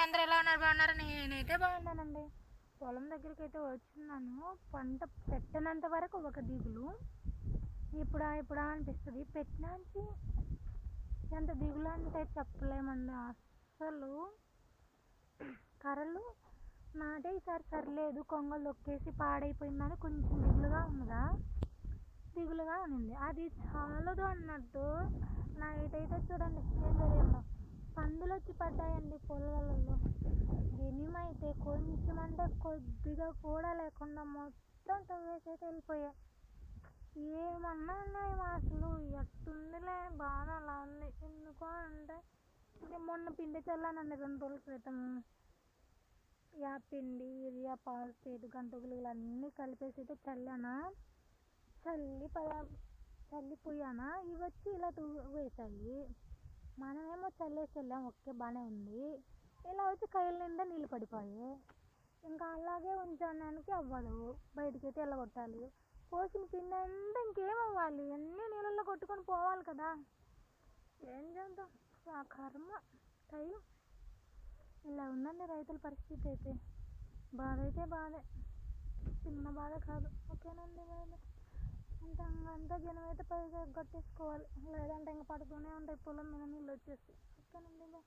అందరూ ఎలా ఉన్నారు? బాగున్నారు? నేనైతే బాగున్నానండి. పొలం దగ్గరికి అయితే వచ్చినాను. పంట పెట్టినంత వరకు ఒక దిగులు, ఇప్పుడా అనిపిస్తుంది. పెట్టినానికి ఎంత దిగులు అంటే చెప్పలేమండి అస్సలు. కర్రలు నాటే ఈసారి సరిలేదు, కొంగలు దొక్కేసి పాడైపోయిందని కొంచెం దిగులుగా ఉన్నింది. అది చాలదు అన్నట్టు నైట్ అయితే చూడండి ఏం జరిగిందో. పందులు వచ్చి పడ్డాయండి పొలాలలో. అయితే కొంచెం అంటే కొద్దిగా కూడా లేకుండా మొత్తం తవ్వేసి అయితే వెళ్ళిపోయాయి. ఏమన్నా ఉన్నాయి అసలు. ఎట్టుందిలే బాధ అలా ఉంది. ఎందుకో అంటే మొన్న పిండి చల్లానండి 2 రోజుల క్రితం. పిండి, యూరియా, పాస్పేట్, గంటగులు అన్నీ కలిపేసి అయితే చల్లిపోయానా. ఇవి వచ్చి ఇలా వేసాయి. మనమేమో చల్లేసి వెళ్ళాం, ఓకే బాగానే ఉంది. ఇలా వచ్చి కైల నిండా నీళ్ళు పడిపోయి ఇంకా అలాగే ఉంచడానికి అవ్వదు. బయటికి అయితే వెళ్ళగొట్టాలి. పోసిన పిండి అంతా ఇంకేమవ్వాలి, అన్నీ నీళ్ళల్లో కొట్టుకొని పోవాలి కదా. ఏం చేద్దాం, ఆ కర్మ టైం ఇలా ఉందండి రైతుల పరిస్థితి. అయితే బాధే, చిన్న బాధ కాదు. ఓకేనండి, అంతా జనం అయితే పైగా కట్టేసుకోవాలి, లేదంటే ఇంకా పడుతూనే ఉంటాయి పొలం మీద నీళ్ళు వచ్చేసి. ఓకేనండి.